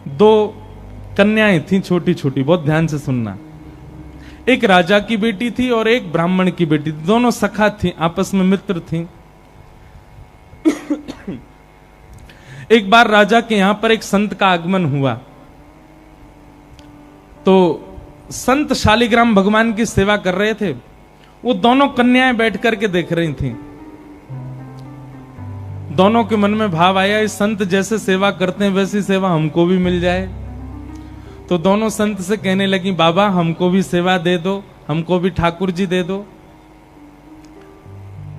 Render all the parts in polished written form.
दो कन्याएं थीं छोटी छोटी, बहुत ध्यान से सुनना। एक राजा की बेटी थी और एक ब्राह्मण की बेटी थी। दोनों सखा थीं, आपस में मित्र थीं। एक बार राजा के यहां पर एक संत का आगमन हुआ, तो संत शालिग्राम भगवान की सेवा कर रहे थे। वो दोनों कन्याएं बैठ करके देख रही थीं। दोनों के मन में भाव आया, इस संत जैसे सेवा करते हैं वैसी सेवा हमको भी मिल जाए। तो दोनों संत से कहने लगी, बाबा हमको भी सेवा दे दो, हमको भी ठाकुर जी दे दो।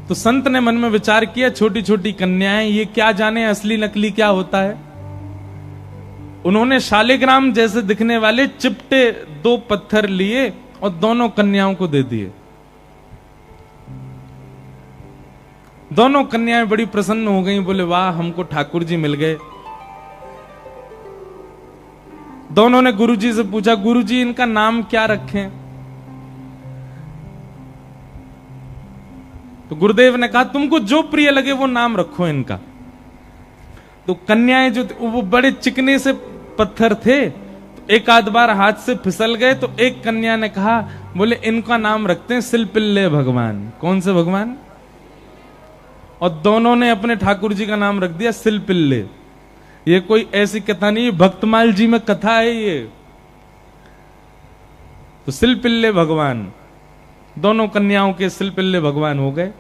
तो संत ने मन में विचार किया, छोटी छोटी कन्याएं, ये क्या जाने असली नकली क्या होता है। उन्होंने शालिग्राम जैसे दिखने वाले चिपटे 2 पत्थर लिए और दोनों कन्याओं को दे दिए। दोनों कन्याएं बड़ी प्रसन्न हो गईं, बोले वाह हमको ठाकुर जी मिल गए। दोनों ने गुरुजी से पूछा, गुरुजी इनका नाम क्या रखें? तो गुरुदेव ने कहा, तुमको जो प्रिय लगे वो नाम रखो इनका। तो कन्याएं जो वो बड़े चिकने से पत्थर थे, तो एक आध बार हाथ से फिसल गए। तो एक कन्या ने कहा, बोले इनका नाम रखते हैं सिलपिल्ले भगवान। कौन से भगवान? और दोनों ने अपने ठाकुर जी का नाम रख दिया सिलपिल्ले। ये कोई ऐसी कथा नहीं, भक्तमाल जी में कथा है ये। तो सिलपिल्ले भगवान, दोनों कन्याओं के सिलपिल्ले भगवान हो गए।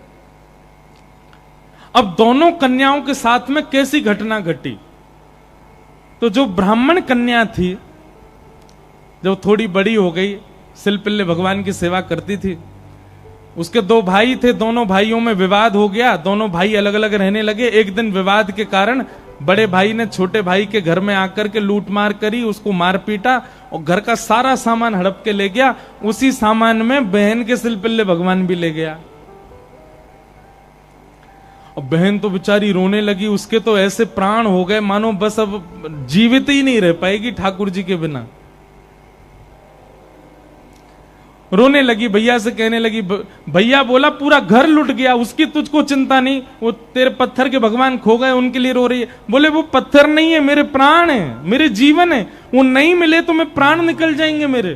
अब दोनों कन्याओं के साथ में कैसी घटना घटी? तो जो ब्राह्मण कन्या थी, जब थोड़ी बड़ी हो गई, सिलपिल्ले भगवान की सेवा करती थी। उसके 2 भाई थे, दोनों भाइयों में विवाद हो गया। दोनों भाई अलग अलग रहने लगे। एक दिन विवाद के कारण बड़े भाई ने छोटे भाई के घर में आकर के लूट मार करी, उसको मार पीटा और घर का सारा सामान हड़प के ले गया। उसी सामान में बहन के सिलपिल्ले भगवान भी ले गया। और बहन तो बेचारी रोने लगी, उसके तो ऐसे प्राण हो गए मानो बस अब जीवित ही नहीं रह पाएगी ठाकुर जी के बिना। रोने लगी, भैया से कहने लगी, भैया बोला पूरा घर लुट गया, उसकी तुझको चिंता नहीं, वो तेरे पत्थर के भगवान खो गए उनके लिए रो रही है। बोले वो पत्थर नहीं है, मेरे प्राण है, मेरे जीवन है, वो नहीं मिले तो मैं प्राण निकल जाएंगे मेरे।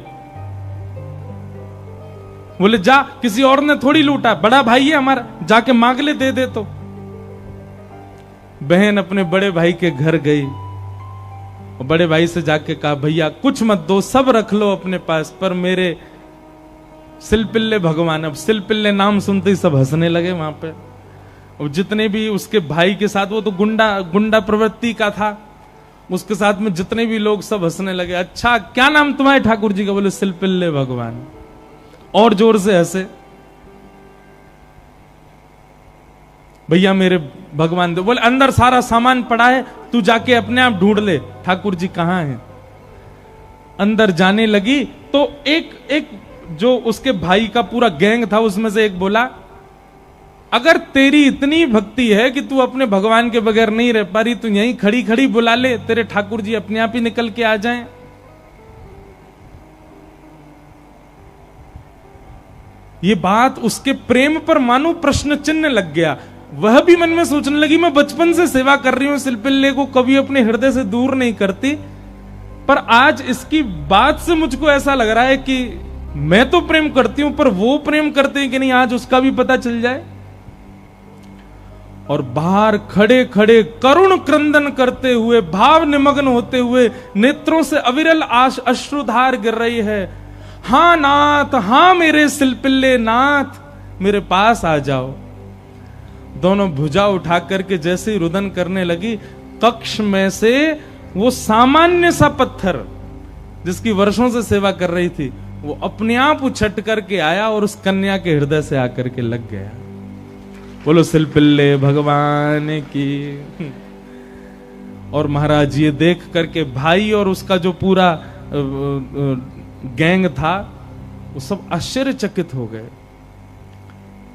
बोले जा, किसी और ने थोड़ी लूटा, बड़ा भाई है हमारा, जाके मांग ले, दे दे। तो बहन अपने बड़े भाई के घर गई और बड़े भाई से जाके कहा, भैया कुछ मत दो, सब रख लो अपने पास, पर मेरे सिलपिल्ले भगवान। अब सिलपिल्ले नाम सुनते ही सब हंसने लगे वहां पे। और जितने भी उसके भाई के साथ, वो तो गुंडा प्रवृत्ति का था, उसके साथ में जितने भी लोग सब हंसने लगे। अच्छा क्या नाम तुम्हारे ठाकुर जी का? बोले सिलपिल्ले भगवान। और जोर से हंसे। भैया मेरे भगवान दो। बोले अंदर सारा सामान पड़ा है, तू जाके अपने आप ढूंढ ले ठाकुर जी कहां हैं। अंदर जाने लगी तो एक जो उसके भाई का पूरा गैंग था, उसमें से एक बोला, अगर तेरी इतनी भक्ति है कि तू अपने भगवान के बगैर नहीं रह पा रही, तू यहीं खड़ी खड़ी बुला ले, तेरे ठाकुर जी अपने आप ही निकल के आ जाएं। ये बात उसके प्रेम पर मानो प्रश्न चिन्ह लग गया। वह भी मन में सोचने लगी, मैं बचपन से सेवा कर रही हूं सिलपिल्ले को, कभी अपने हृदय से दूर नहीं करती, पर आज इसकी बात से मुझको ऐसा लग रहा है कि मैं तो प्रेम करती हूं, पर वो प्रेम करते हैं कि नहीं, आज उसका भी पता चल जाए। और बाहर खड़े खड़े करुण क्रंदन करते हुए, भाव निमग्न होते हुए, नेत्रों से अविरल अश्रुधार गिर रही है। हां नाथ, हां मेरे सिलपिल्ले नाथ, मेरे पास आ जाओ। दोनों भुजा उठा करके जैसे ही रुदन करने लगी, कक्ष में से वो सामान्य सा पत्थर जिसकी वर्षों से सेवा कर रही थी, वो अपने आप उछट करके आया और उस कन्या के हृदय से आकर के लग गया। बोलो सिलपिल्ले भगवान की। और महाराज ये देख करके भाई और उसका जो पूरा गैंग था, वो सब आश्चर्यचकित हो गए।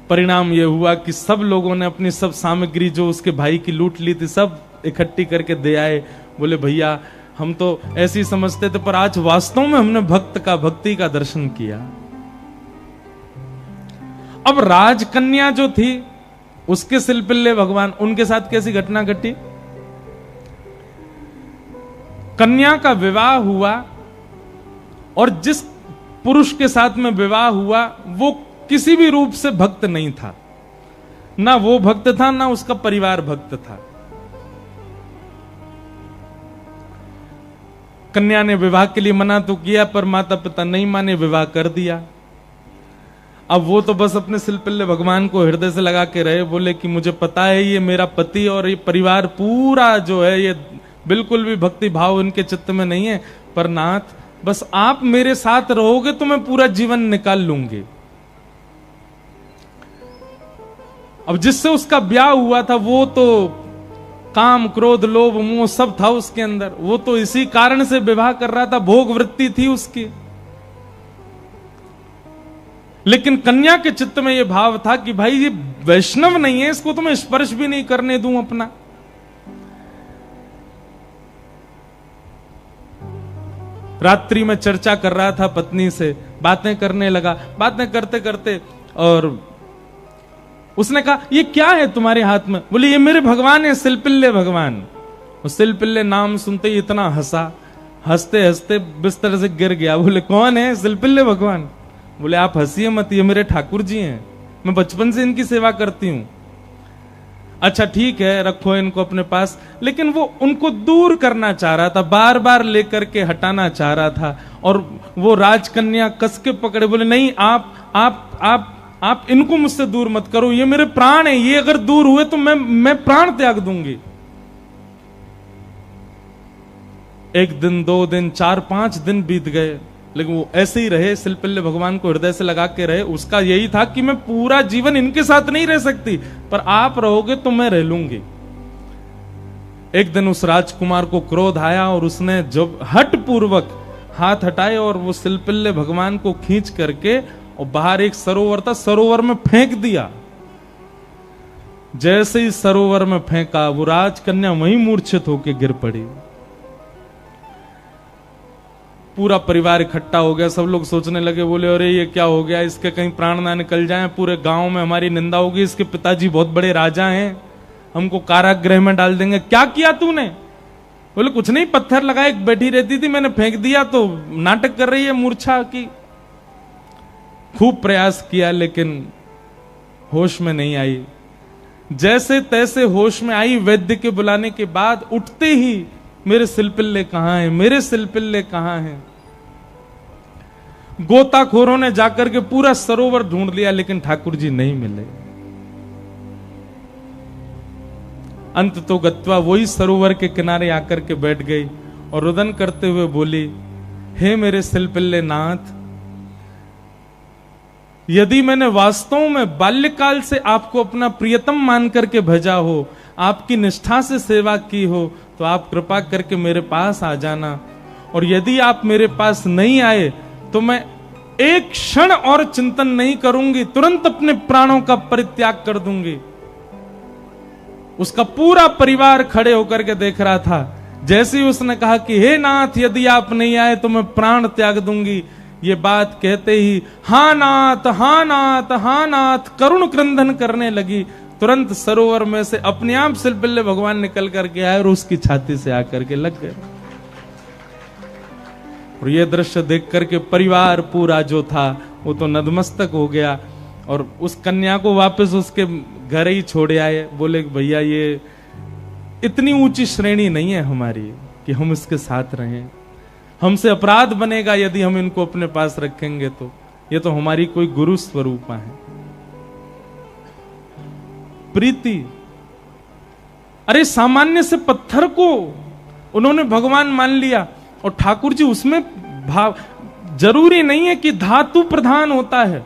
परिणाम ये हुआ कि सब लोगों ने अपनी सब सामग्री जो उसके भाई की लूट ली थी, सब इकट्ठी करके दे आए। बोले भैया हम तो ऐसे ही समझते थे, पर आज वास्तव में हमने भक्ति का दर्शन किया। अब राजकन्या जो थी, उसके सिलपिल्ले भगवान, उनके साथ कैसी घटना घटी? कन्या का विवाह हुआ और जिस पुरुष के साथ में विवाह हुआ वो किसी भी रूप से भक्त नहीं था, ना वो भक्त था ना उसका परिवार भक्त था। कन्या ने विवाह के लिए मना तो किया पर माता पिता नहीं माने, विवाह कर दिया। अब वो तो बस अपने सिलपिल्ले भगवान को हृदय से लगा के रहे, बोले कि मुझे पता है ये मेरा पति और ये परिवार पूरा जो है ये बिल्कुल भी भक्ति भाव उनके चित्त में नहीं है, पर नाथ बस आप मेरे साथ रहोगे तो मैं पूरा जीवन निकाल लूंगी। अब जिससे उसका ब्याह हुआ था वो तो काम क्रोध लोभ मोह सब था उसके अंदर, वो तो इसी कारण से विवाह कर रहा था, भोग वृत्ति थी उसकी। लेकिन कन्या के चित्त में यह भाव था कि भाई ये वैष्णव नहीं है, इसको तो मैं स्पर्श भी नहीं करने दूं अपना। रात्रि में चर्चा कर रहा था पत्नी से, बातें करने लगा, बातें करते करते और उसने कहा ये क्या है तुम्हारे हाथ में? बोले ये मेरे भगवान है, सिलपिल्ले भगवान। सिलपिल्ले नाम सुनते ही इतना हंसा, हंसते हंसते बिस्तर से गिर गया। बोले कौन है? सिलपिल्ले भगवान। बोले आप हंसिए मत, ये मेरे ठाकुर जी हैं, मैं बचपन से इनकी सेवा करती हूं। अच्छा ठीक है, रखो इनको अपने पास। लेकिन वो उनको दूर करना चाह रहा था, बार बार लेकर के हटाना चाह रहा था। और वो राजकन्या कस के पकड़े, बोले नहीं आप इनको मुझसे दूर मत करो, ये मेरे प्राण है, ये अगर दूर हुए तो मैं प्राण त्याग दूंगी। एक दिन, 2 दिन, 4-5 दिन बीत गए, लेकिन वो ऐसे ही रहे, सिलपिल्ले भगवान को हृदय से लगा के रहे। उसका यही था कि मैं पूरा जीवन इनके साथ नहीं रह सकती, पर आप रहोगे तो मैं रह लूंगी। एक दिन उस राजकुमार को क्रोध आया और उसने जब हट पूर्वक हाथ हटाए और वो सिलपिल्ले भगवान को खींच करके और बाहर एक सरोवर था, सरोवर में फेंक दिया। जैसे ही सरोवर में फेंका वो राजकन्या वहीं मूर्छित होकर गिर पड़ी। पूरा परिवार इकट्ठा हो गया, सब लोग सोचने लगे, बोले अरे ये क्या हो गया, इसके कहीं प्राण ना निकल जाएं, पूरे गांव में हमारी निंदा होगी, इसके पिताजी बहुत बड़े राजा हैं, हमको कारागृह में डाल देंगे। क्या किया तूने? बोले कुछ नहीं, पत्थर लगाए, बैठी रहती थी, मैंने फेंक दिया तो नाटक कर रही है मूर्छा की। खूब प्रयास किया लेकिन होश में नहीं आई। जैसे तैसे होश में आई, वैद्य के बुलाने के बाद उठते ही मेरे सिलपिल्ले कहां हैं, मेरे सिलपिल्ले कहां हैं। गोताखोरों ने जाकर के पूरा सरोवर ढूंढ लिया लेकिन ठाकुर जी नहीं मिले। अंत तो गत्वा वही सरोवर के किनारे आकर के बैठ गई और रुदन करते हुए बोली, हे मेरे सिलपिल्ले नाथ, यदि मैंने वास्तव में बाल्यकाल से आपको अपना प्रियतम मान करके भेजा हो, आपकी निष्ठा से सेवा की हो, तो आप कृपा करके मेरे पास आ जाना। और यदि आप मेरे पास नहीं आए तो मैं एक क्षण और चिंतन नहीं करूंगी, तुरंत अपने प्राणों का परित्याग कर दूंगी। उसका पूरा परिवार खड़े होकर के देख रहा था। जैसे ही उसने कहा कि हे नाथ, यदि आप नहीं आए तो मैं प्राण त्याग दूंगी, ये बात कहते ही हा नाथ, हा नाथ, हा नाथ करुण क्रंदन करने लगी। तुरंत सरोवर में से अपने आप सिलपिल्ले भगवान निकल करके आए और उसकी छाती से आकर के लग गए। और ये दृश्य देख करके परिवार पूरा जो था वो तो नतमस्तक हो गया और उस कन्या को वापस उसके घर ही छोड़े आए। बोले भैया ये इतनी ऊंची श्रेणी नहीं है हमारी कि हम इसके साथ रहें, हमसे अपराध बनेगा यदि हम इनको अपने पास रखेंगे तो। ये तो हमारी कोई गुरु स्वरूपा है। प्रीति, अरे सामान्य से पत्थर को उन्होंने भगवान मान लिया और ठाकुर जी उसमें भाव। जरूरी नहीं है कि धातु प्रधान होता है,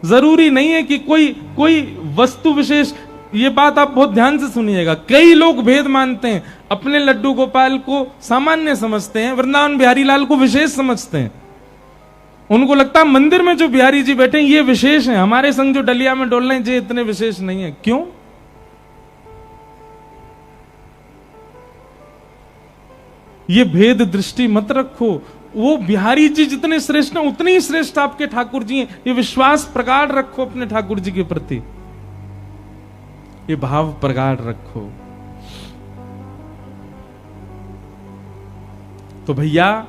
जरूरी नहीं है कि कोई वस्तु विशेष। ये बात आप बहुत ध्यान से सुनिएगा। कई लोग भेद मानते हैं, अपने लड्डू गोपाल को सामान्य समझते हैं, वृंदावन बिहारी लाल को विशेष समझते हैं। उनको लगता है मंदिर में जो बिहारी जी बैठे हैं ये विशेष हैं, हमारे संग जो डलिया में डोल रहे हैं ये इतने विशेष नहीं है। क्यों? ये भेद दृष्टि मत रखो। वो बिहारी जी जितने श्रेष्ठ हैं उतने ही श्रेष्ठ आपके ठाकुर जी हैं। ये विश्वास प्रगाढ़ रखो अपने ठाकुर जी के प्रति, ये भाव प्रगाढ़ रखो। तो भैया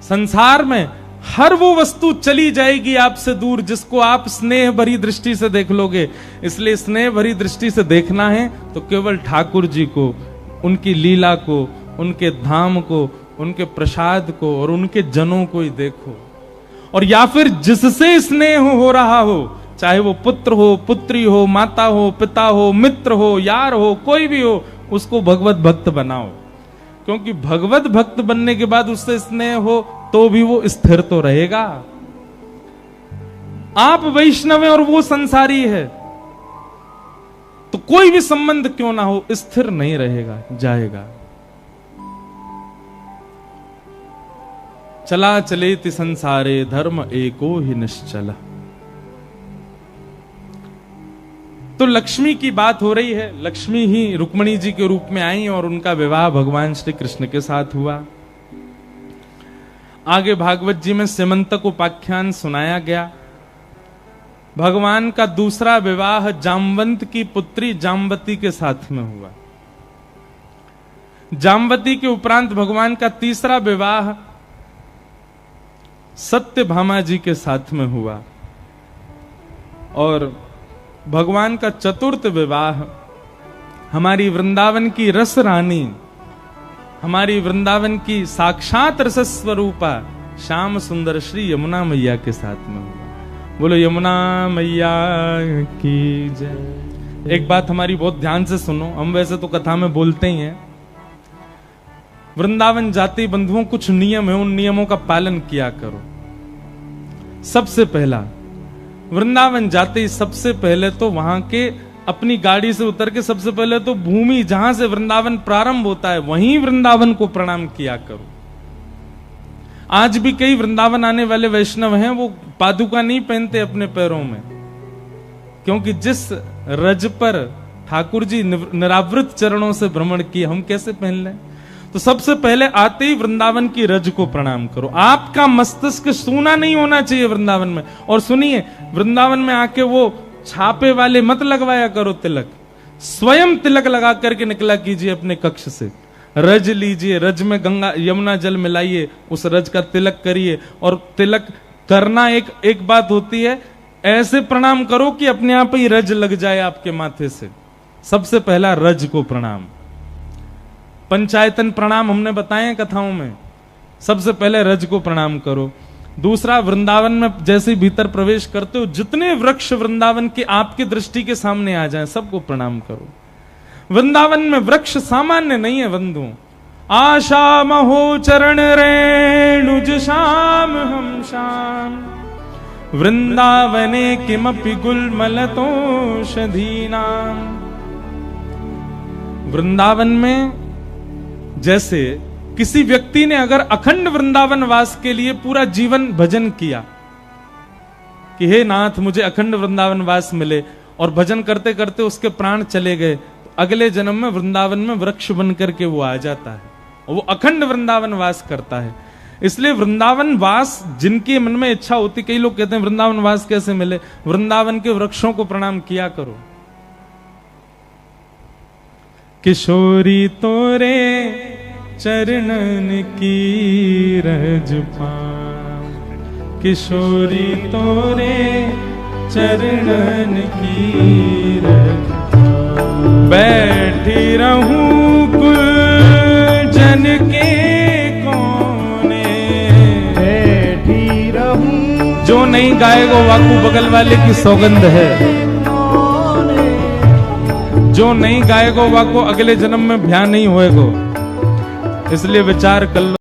संसार में हर वो वस्तु चली जाएगी आपसे दूर जिसको आप स्नेह भरी दृष्टि से देख लोगे। इसलिए स्नेह भरी दृष्टि से देखना है तो केवल ठाकुर जी को, उनकी लीला को, उनके धाम को, उनके प्रसाद को और उनके जनों को ही देखो। और या फिर जिससे स्नेह हो रहा हो, चाहे वो पुत्र हो, पुत्री हो, माता हो, पिता हो, मित्र हो, यार हो, कोई भी हो, उसको भगवत भक्त बनाओ। क्योंकि भगवत भक्त बनने के बाद उससे स्नेह हो तो भी वो स्थिर तो रहेगा। आप वैष्णव हैं और वो संसारी है, तो कोई भी संबंध क्यों ना हो स्थिर नहीं रहेगा, जाएगा। चला चलेति संसारे धर्म एको ही निश्चला। तो लक्ष्मी की बात हो रही है। लक्ष्मी ही रुक्मिणी जी के रूप में आई और उनका विवाह भगवान श्री कृष्ण के साथ हुआ। आगे भागवत जी में सिमंतक उपाख्यान सुनाया गया। भगवान का दूसरा विवाह जामवंत की पुत्री जामवती के साथ में हुआ। जामवती के उपरांत भगवान का तीसरा विवाह सत्यभामा जी के साथ में हुआ। और भगवान का चतुर्थ विवाह हमारी वृंदावन की रस रानी, हमारी वृंदावन की साक्षात रस स्वरूपा श्याम सुंदर श्री यमुना मैया के साथ में हुआ। बोलो यमुना मैया की जय। एक बात हमारी बहुत ध्यान से सुनो, हम वैसे तो कथा में बोलते ही हैं। वृंदावन जाति बंधुओं कुछ नियम है, उन नियमों का पालन किया करो। सबसे पहला, वृंदावन जाते ही सबसे पहले तो वहां के अपनी गाड़ी से उतर के सबसे पहले तो भूमि जहां से वृंदावन प्रारंभ होता है वहीं वृंदावन को प्रणाम किया करो। आज भी कई वृंदावन आने वाले वैष्णव हैं, वो पादुका नहीं पहनते अपने पैरों में, क्योंकि जिस रज पर ठाकुर जी निरावृत चरणों से भ्रमण किए, हम कैसे पहन लें। तो सबसे पहले आते ही वृंदावन की रज को प्रणाम करो। आपका मस्तिष्क सूना नहीं होना चाहिए वृंदावन में। और सुनिए, वृंदावन में आके वो छापे वाले मत लगवाया करो तिलक, स्वयं तिलक लगा करके निकला कीजिए अपने कक्ष से। रज लीजिए, रज में गंगा यमुना जल मिलाइए, उस रज का तिलक करिए। और तिलक करना एक बात होती है, ऐसे प्रणाम करो कि अपने आप ही रज लग जाए आपके माथे से। सबसे पहला रज को प्रणाम। पंचायतन प्रणाम हमने बताए कथाओं में, सबसे पहले रज को प्रणाम करो। दूसरा, वृंदावन में जैसे भीतर प्रवेश करते हो जितने वृक्ष वृंदावन के आपकी दृष्टि के सामने आ जाएं सबको प्रणाम करो। वृंदावन में वृक्ष सामान्य नहीं है बंधु। आशा महो चरण रेणुज श्याम हम श्याम वृंदावने किमपि गुलमलतोषधीनाम। वृंदावन में जैसे किसी व्यक्ति ने अगर अखंड वृंदावन वास के लिए पूरा जीवन भजन किया कि हे नाथ मुझे अखंड वृंदावन वास मिले, और भजन करते करते उसके प्राण चले गए, तो अगले जन्म में वृंदावन में वृक्ष बन करके वो आ जाता है और वो अखंड वृंदावन वास करता है। इसलिए वृंदावन वास जिनके मन में इच्छा होती, कई लोग कहते हैं वृंदावन वास कैसे मिले, वृंदावन के वृक्षों को प्रणाम किया करो। किशोरी तोरे चरणन की रज पाऊं, किशोरी तोरे चरणन की रज पाऊं। बैठी रहूं कुल जन के कोने, बैठी रहूं। जो नहीं गाएगो वाकू बगल वाले की सौगंध है, जो नहीं गाएगो वाको अगले जन्म में भ्या नहीं होएगो। इसलिए विचार कर लो।